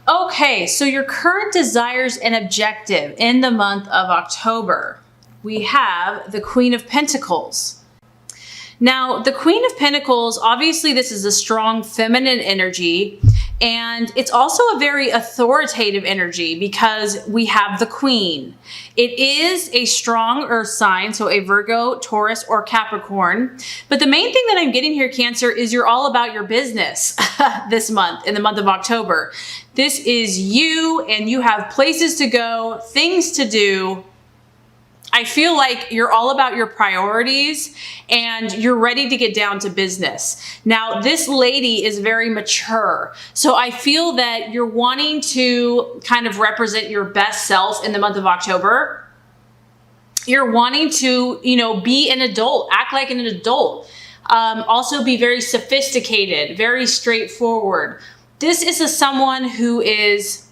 Okay, so your current desires and objective in the month of October. We have the Queen of Pentacles. Now, the Queen of Pentacles, obviously this is a strong feminine energy, and it's also a very authoritative energy because we have the Queen. It is a strong earth sign, so a Virgo, Taurus, or Capricorn. But the main thing that I'm getting here, Cancer, is you're all about your business this month, in the month of October. This is you, and you have places to go, things to do. I feel like you're all about your priorities and you're ready to get down to business. Now, this lady is very mature. So I feel that you're wanting to kind of represent your best self in the month of October. You're wanting to, be an adult, act like an adult. Also be very sophisticated, very straightforward. This is someone who is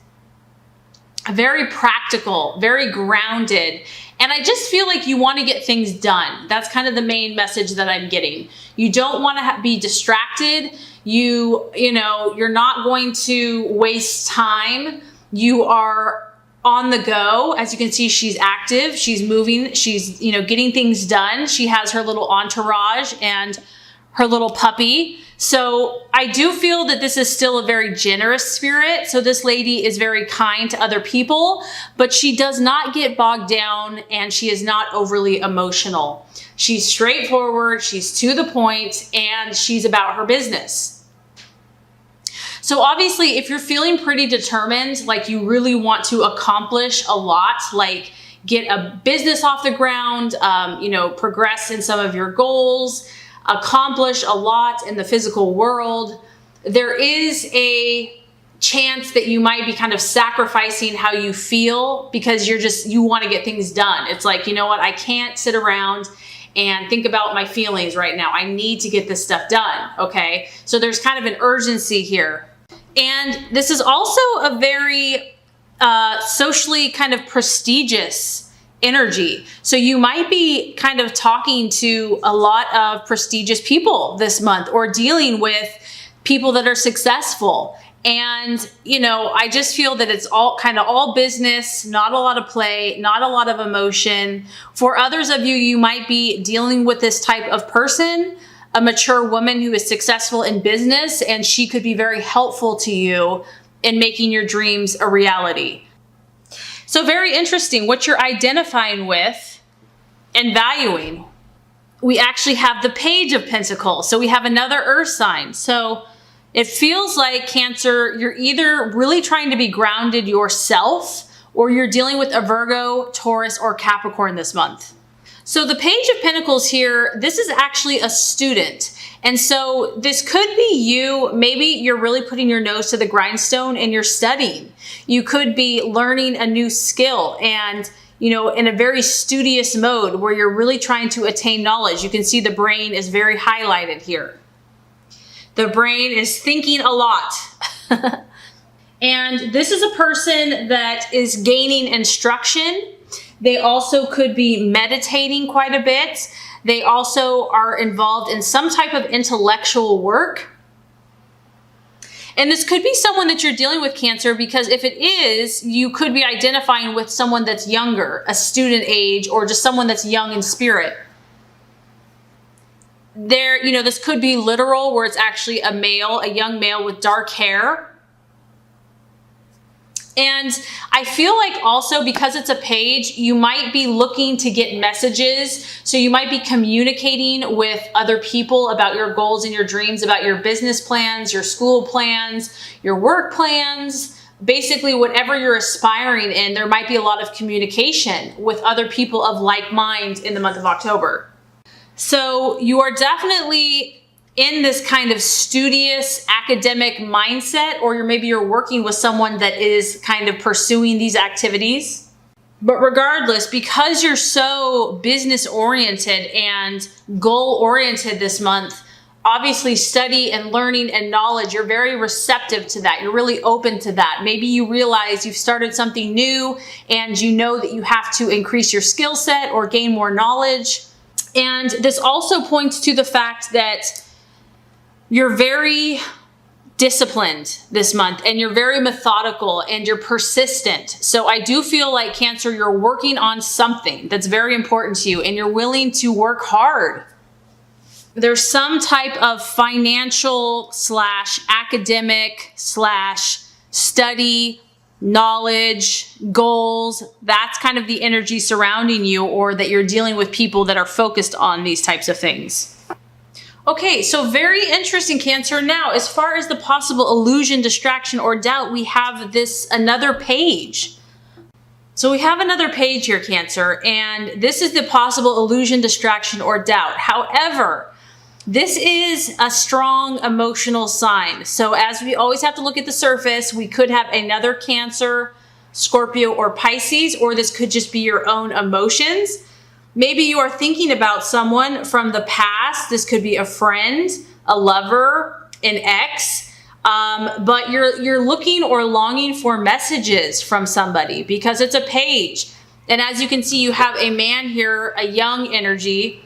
very practical, very grounded. And I just feel like you want to get things done. That's kind of the main message that I'm getting. You don't want to be distracted. You're not going to waste time. You are on the go. As you can see, she's active. She's moving. She's, getting things done. She has her little entourage and her little puppy. So I do feel that this is still a very generous spirit. So this lady is very kind to other people, but she does not get bogged down and she is not overly emotional. She's straightforward, she's to the point, and she's about her business. So obviously, if you're feeling pretty determined, like you really want to accomplish a lot, like get a business off the ground, progress in some of your goals, accomplish a lot in the physical world, there is a chance that you might be kind of sacrificing how you feel because you want to get things done. It's like, you know what? I can't sit around and think about my feelings right now. I need to get this stuff done. Okay. So there's kind of an urgency here. And this is also a very socially kind of prestigious energy. So you might be kind of talking to a lot of prestigious people this month or dealing with people that are successful. And, I just feel that it's all business, not a lot of play, not a lot of emotion. For others of you, you might be dealing with this type of person, a mature woman who is successful in business, and she could be very helpful to you in making your dreams a reality. So very interesting what you're identifying with and valuing. We actually have the Page of Pentacles. So we have another earth sign. So it feels like, Cancer, you're either really trying to be grounded yourself or you're dealing with a Virgo, Taurus, or Capricorn this month. So the Page of Pentacles here, this is actually a student. And so this could be you. Maybe you're really putting your nose to the grindstone and you're studying. You could be learning a new skill and, in a very studious mode where you're really trying to attain knowledge. You can see the brain is very highlighted here. The brain is thinking a lot. And this is a person that is gaining instruction. They also could be meditating quite a bit. They also are involved in some type of intellectual work. And this could be someone that you're dealing with, Cancer, because if it is, you could be identifying with someone that's younger, a student age, or just someone that's young in spirit. This could be literal, where it's actually a male, a young male with dark hair. And I feel like also because it's a page, you might be looking to get messages. So you might be communicating with other people about your goals and your dreams, about your business plans, your school plans, your work plans, basically whatever you're aspiring in. There might be a lot of communication with other people of like mind in the month of October. So you are definitely in this kind of studious academic mindset, or maybe you're working with someone that is kind of pursuing these activities. But regardless, because you're so business oriented and goal oriented this month, obviously study and learning and knowledge, you're very receptive to that. You're really open to that. Maybe you realize you've started something new and you know that you have to increase your skill set or gain more knowledge. And this also points to the fact that you're very disciplined this month, and you're very methodical and you're persistent. So I do feel like, Cancer, you're working on something that's very important to you and you're willing to work hard. There's some type of financial / academic / study, knowledge, goals. That's kind of the energy surrounding you, or that you're dealing with people that are focused on these types of things. Okay, so very interesting, Cancer. Now, as far as the possible illusion, distraction, or doubt, we have another page. So we have another page here, Cancer, and this is the possible illusion, distraction, or doubt. However, this is a strong emotional sign. So as we always have to look at the surface, we could have another Cancer, Scorpio, or Pisces, or this could just be your own emotions. Maybe you are thinking about someone from the past. This could be a friend, a lover, an ex, but you're looking or longing for messages from somebody because it's a page. And as you can see, you have a man here, a young energy,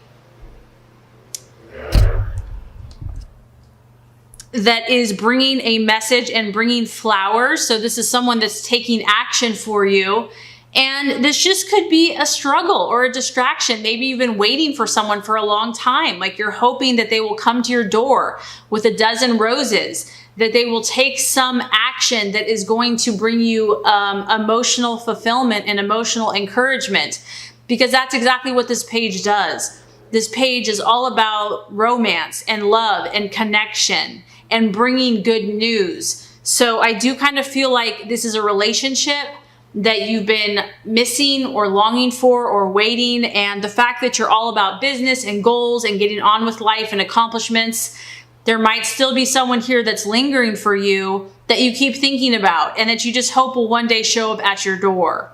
that is bringing a message and bringing flowers. So this is someone that's taking action for you. And this just could be a struggle or a distraction. Maybe you've been waiting for someone for a long time. Like you're hoping that they will come to your door with a dozen roses, that they will take some action that is going to bring you emotional fulfillment and emotional encouragement, because that's exactly what this page does. This page is all about romance and love and connection and bringing good news. So I do kind of feel like this is a relationship that you've been missing or longing for or waiting. And the fact that you're all about business and goals and getting on with life and accomplishments, there might still be someone here that's lingering for you that you keep thinking about and that you just hope will one day show up at your door.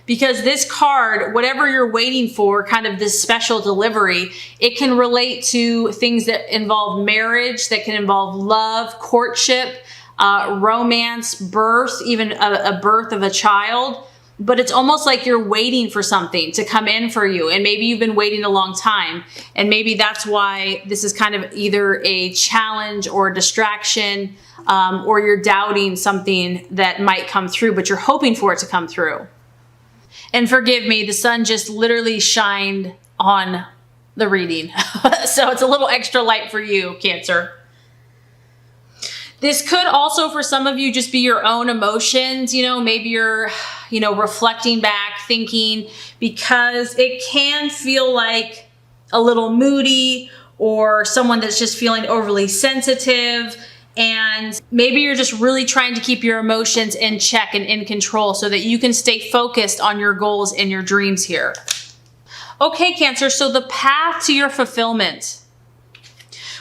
Because this card, whatever you're waiting for, kind of this special delivery, it can relate to things that involve marriage, that can involve love, courtship, romance, birth, even a birth of a child. But it's almost like you're waiting for something to come in for you. And maybe you've been waiting a long time. And maybe that's why this is kind of either a challenge or a distraction, or you're doubting something that might come through, but you're hoping for it to come through. And forgive me, the sun just literally shined on the reading. So it's a little extra light for you, Cancer. This could also, for some of you, just be your own emotions. Maybe you're, reflecting back, thinking, because it can feel like a little moody or someone that's just feeling overly sensitive. And maybe you're just really trying to keep your emotions in check and in control so that you can stay focused on your goals and your dreams here. Okay, Cancer, so the path to your fulfillment.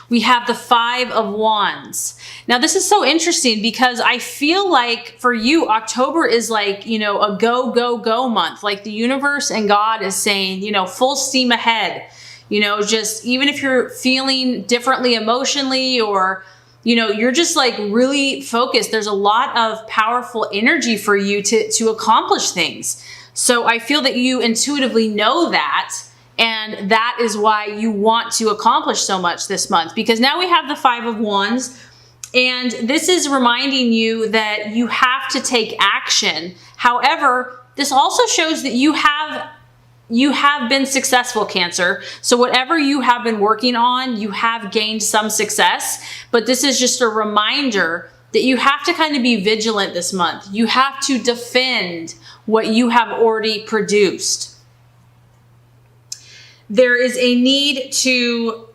We have the 5 of Wands. Now, this is so interesting because I feel like for you, October is like, a go, go, go month. Like the universe and God is saying, full steam ahead. Just even if you're feeling differently emotionally or you're just like really focused. There's a lot of powerful energy for you to accomplish things. So I feel that you intuitively know that. And that is why you want to accomplish so much this month, because now we have the 5 of Wands. And this is reminding you that you have to take action. However, this also shows that you have been successful, Cancer. So whatever you have been working on, you have gained some success. But this is just a reminder that you have to kind of be vigilant this month. You have to defend what you have already produced. There is a need to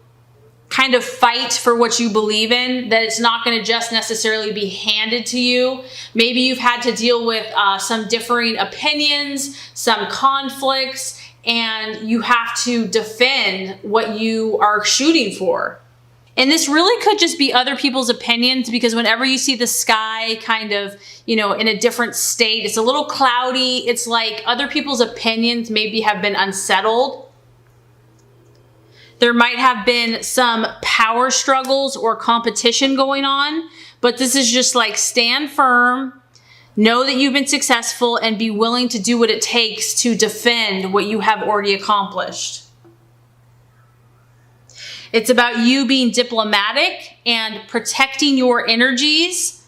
kind of fight for what you believe in, that it's not going to just necessarily be handed to you. Maybe you've had to deal with some differing opinions, some conflicts, and you have to defend what you are shooting for. And this really could just be other people's opinions, because whenever you see the sky kind of, in a different state, it's a little cloudy. It's like other people's opinions maybe have been unsettled. There might have been some power struggles or competition going on, but this is just like stand firm, know that you've been successful, and be willing to do what it takes to defend what you have already accomplished. It's about you being diplomatic and protecting your energies.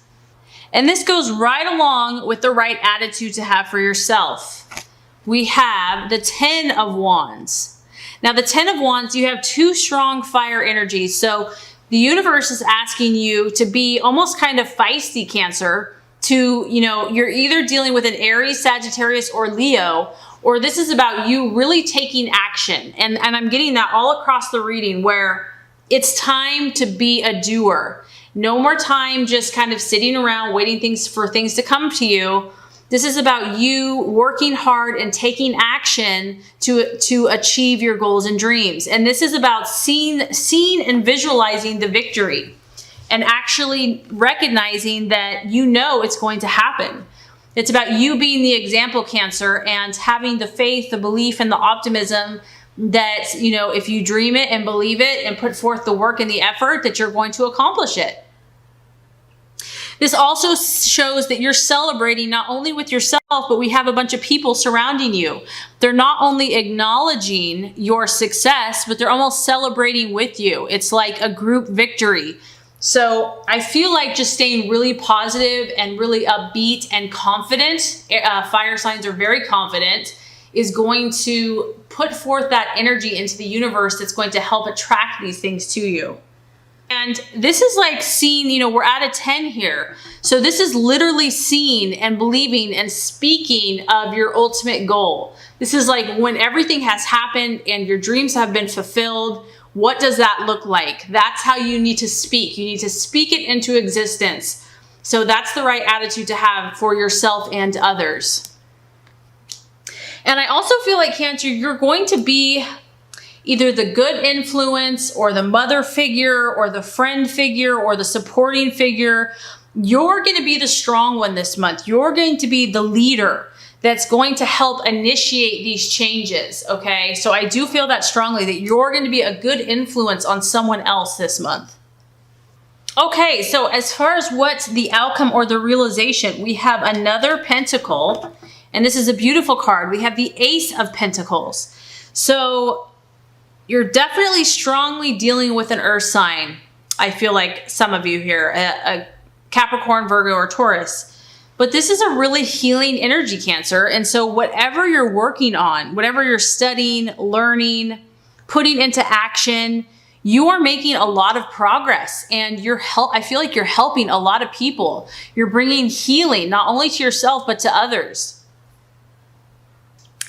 And this goes right along with the right attitude to have for yourself. We have the 10 of Wands. Now, the 10 of Wands, you have two strong fire energies. So the universe is asking you to be almost kind of feisty, Cancer, you're either dealing with an Aries, Sagittarius, or Leo, or this is about you really taking action. And I'm getting that all across the reading where it's time to be a doer. No more time just kind of sitting around waiting for things to come to you. This is about you working hard and taking action to achieve your goals and dreams. And this is about seeing and visualizing the victory and actually recognizing that it's going to happen. It's about you being the example, Cancer, and having the faith, the belief, and the optimism that, if you dream it and believe it and put forth the work and the effort, that you're going to accomplish it. This also shows that you're celebrating not only with yourself, but we have a bunch of people surrounding you. They're not only acknowledging your success, but they're almost celebrating with you. It's like a group victory. So I feel like just staying really positive and really upbeat and confident, fire signs are very confident, is going to put forth that energy into the universe that's going to help attract these things to you. And this is like seeing, we're at a 10 here. So this is literally seeing and believing and speaking of your ultimate goal. This is like when everything has happened and your dreams have been fulfilled. What does that look like? That's how you need to speak. You need to speak it into existence. So that's the right attitude to have for yourself and others. And I also feel like, Cancer, you're going to be either the good influence or the mother figure or the friend figure or the supporting figure. You're going to be the strong one this month. You're going to be the leader that's going to help initiate these changes, okay? So I do feel that strongly, that you're going to be a good influence on someone else this month. Okay, so as far as what's the outcome or the realization, we have another pentacle, and this is a beautiful card. We have the Ace of Pentacles. So you're definitely strongly dealing with an earth sign. I feel like some of you here, a Capricorn, Virgo, or Taurus. But this is a really healing energy, Cancer. And so whatever you're working on, whatever you're studying, learning, putting into action, you are making a lot of progress, and I feel like you're helping a lot of people. You're bringing healing, not only to yourself, but to others.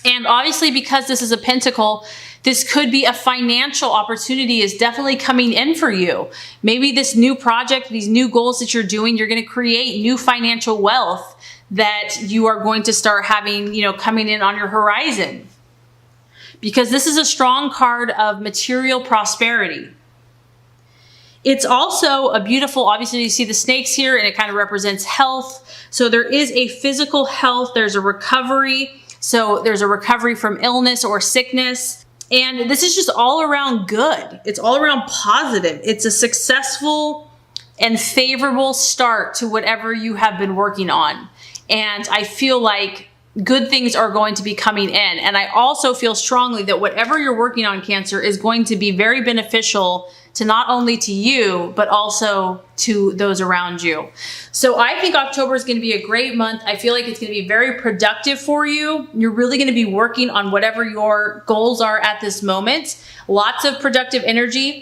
And obviously, because this is a pentacle, this could be a financial opportunity is definitely coming in for you. Maybe this new project, these new goals that you're doing, you're going to create new financial wealth that you are going to start having, coming in on your horizon. Because this is a strong card of material prosperity. It's also a beautiful, obviously you see the snakes here, and it kind of represents health. So there is a physical health, there's a recovery. So there's a recovery from illness or sickness. And this is just all around good. It's all around positive. It's a successful and favorable start to whatever you have been working on. And I feel like good things are going to be coming in. And I also feel strongly that whatever you're working on, Cancer, is going to be very beneficial to not only to you, but also to those around you. So I think October is going to be a great month. I feel like it's going to be very productive for you. You're really going to be working on whatever your goals are at this moment. Lots of productive energy.